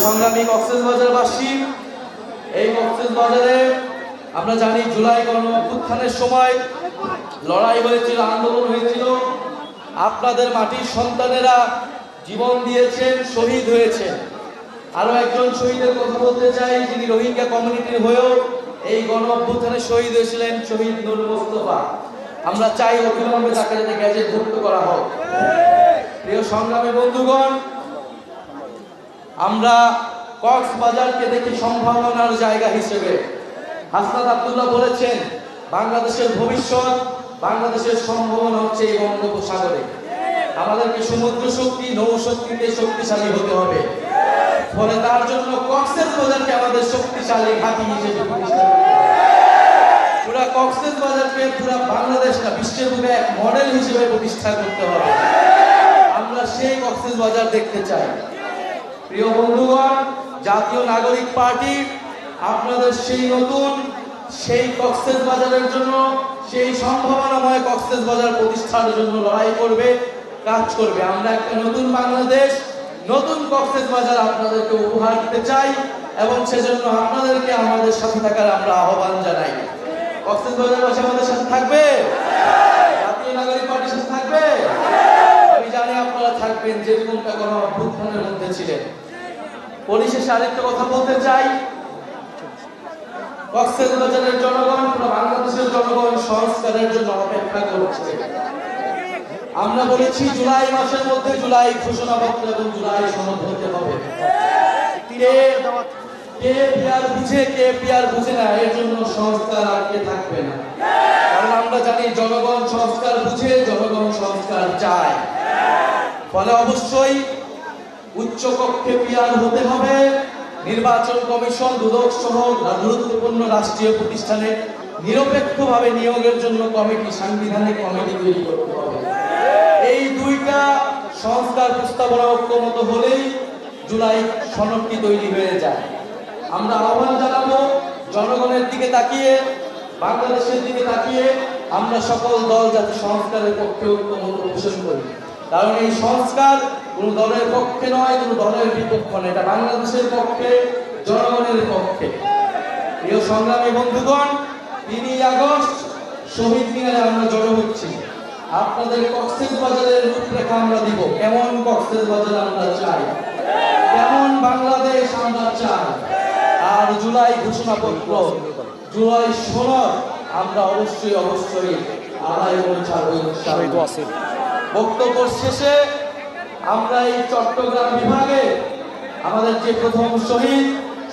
সংগ্রামী কক্সবাজারবাসী, এই কক্সবাজারে আমরা জানি জুলাই গণ অভ্যুত্থানের সময় লড়াই হয়েছিল, আন্দোলন হয়েছিল। আপনাদের মাটির সন্তানেরা জীবন দিয়েছেন, শহীদ হয়েছেন। আরো একজন শহীদের কথা বলতে চাই, যিনি রোহিঙ্গা কমিউনিটির হয়েও এই গণ অভ্যুত্থানে শহীদ হয়েছিলেন, শহীদ নূর মোস্তফা। আমরা চাই অবিলম্বে তাকে যাতে গ্যাজেটভুক্ত করা হোক। প্রিয় সংগ্রামী বন্ধুগণ, আমরা কক্সবাজারকে দেখি সম্ভাবনার জায়গা হিসেবে। হাসনাত আব্দুল্লাহ বলেছেন, বাংলাদেশের ভবিষ্যৎ, বাংলাদেশের সম্ভাবনা হচ্ছে এই বঙ্গোপসাগরে। আমাদেরকে সমুদ্র শক্তি, নৌ শক্তিতে শক্তিশালী হতে হবে। ফলে তার জন্য কক্সবাজারকে আমাদের শক্তিশালী ঘাঁটি হিসেবে প্রতিষ্ঠা করতে হবে। পুরা কক্সবাজারকে, পুরা বাংলাদেশটা বিশ্বের বুকে এক মডেল হিসেবে প্রতিষ্ঠা করতে হবে। আমরা সেই কক্সবাজার দেখতে চাই। প্রিয় বন্ধুগণ, জাতীয় নাগরিক পার্টি আপনাদের সেই নতুন, সেই কক্সবাজারের জন্য, সেই সম্ভাবনাময় কক্সবাজার প্রতিষ্ঠার জন্য লড়াই করবে, কাজ করবে। আমরা একটা নতুন বাংলাদেশ, নতুন কক্সবাজার আপনাদেরকে উপহার দিতে চাই এবং সেজন্য আপনাদেরকে আমাদের সাথে থাকার আমরা আহ্বান জানাই। কক্সবাজারবাসী আমাদের সাথে থাকবে, জাতীয় নাগরিক পার্টির সাথে থাকবে। আমি জানি আপনারা থাকবেন, যে কোনটা কোনো অভ্যুত্থানের মধ্যে ছিলেন। পরিশেষে আরেকটা কথা বলতে চাই, কক্সবাজারের জনগণ, পুরো বাংলাদেশের জনগণ সংস্কারের জন্য অপেক্ষা করছে। আমরা বলেছি জুলাই মাসের মধ্যে জুলাই ঘোষণাপত্র এবং জুলাই সনদ হতে হবে। কে পিয়ার বুঝে, কে পিয়ার বুঝে না, এর জন্য সংস্কার আটকে থাকবে না। কারণ আমরা জানি জনগণ সংস্কার বুঝে, জনগণ সংস্কার চায়। ফলে অবশ্যই উচ্চ কক্ষে পিয়ার হতে হবে। নির্বাচন কমিশন, দুদক সহ গুরুত্বপূর্ণ রাষ্ট্রীয় প্রতিষ্ঠানে নিরপেক্ষভাবে নিয়োগের জন্য কমিটি, সাংবিধানিক কমিটি তৈরি করতে হবে। এই দুইটা সংস্কার প্রস্তাবনা ঐক্যমত হলেই জুলাই সনদটি তৈরি হয়ে যায়। আমরা আহ্বান জানাবো, জনগণের দিকে তাকিয়ে, বাংলাদেশের দিকে তাকিয়ে আমরা সকল দল যাতে সংস্কারের পক্ষে ঐক্যমত পোষণ করি। কারণ এই সংস্কার কোন দলের পক্ষে নয়, কোন দলের বিপক্ষ নয়, এটা বাংলাদেশের পক্ষে, জনগণের পক্ষে। প্রিয় সংগ্রামী বন্ধুগণ, 3 আগস্ট শহীদ মিনারে আমরা জড়ো হচ্ছি। আপনাদের কক্সবাজারের রূপরেখা আমরা দিব, কেমন কক্সবাজার আমরা চাই, কেমন বাংলাদেশ আমরা চাই। আর জুলাই ঘোষণাপত্র, জুলাই সনদ আমরা অবশ্যই আদায় করে ছাড়ব। বক্তব্য শেষে আমরা এই চট্টগ্রাম বিভাগে আমাদের যে প্রথম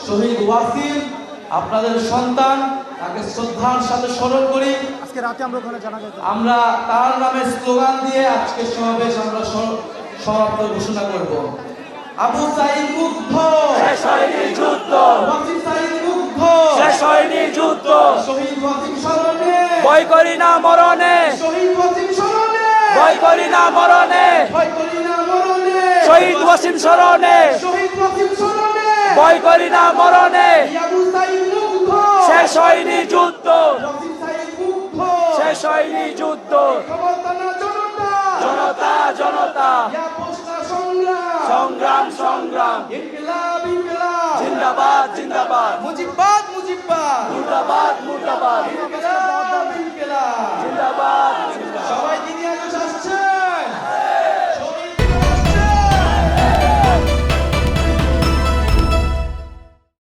শহীদ ওয়াসিম, আপনাদের সন্তান, তাকে শ্রদ্ধার সাথে স্মরণ করি। আজকে রাতে আমরা তার নামে স্লোগান দিয়ে আজকের সমাবেশ আমরা সমাপ্ত ঘোষণা করব। আবু সাঈদ মুগ্ধ, শেষ হয়নি যুদ্ধ, ওয়াসিম সাঈদ মুগ্ধ, শেষ হয়নি যুদ্ধ, শহীদ ওয়াসিম স্মরণে, ভয় করি না মরণে, শহীদ ওয়াসিম স্মরণে, ভয় করি না মরণে, ভয় করি না মরণে, শহীদ ওয়াসিম স্মরণে, শহীদ ওয়াসিম স্মরণে, ভয় করি না মরণে, আবু সাঈদ মুগ্ধ, শেষ হয়নি যুদ্ধ, ওয়াসিম সাঈদ মুগ্ধ, শেষ হয়নি যুদ্ধ, ক্ষমতা না জনতা, জনতা জনতা, ইয়া পোস্টা সংগ্রাম, সংগ্রাম সংগ্রাম, ইনকিলাব ইনকিলাব, জিন্দাবাদ জিন্দাবাদ, মুজিববাদ মুজিববাদ, মুর্দাবাদ মুর্দাবাদ, ইনকিলাব ইনকিলাব, জিন্দাবাদ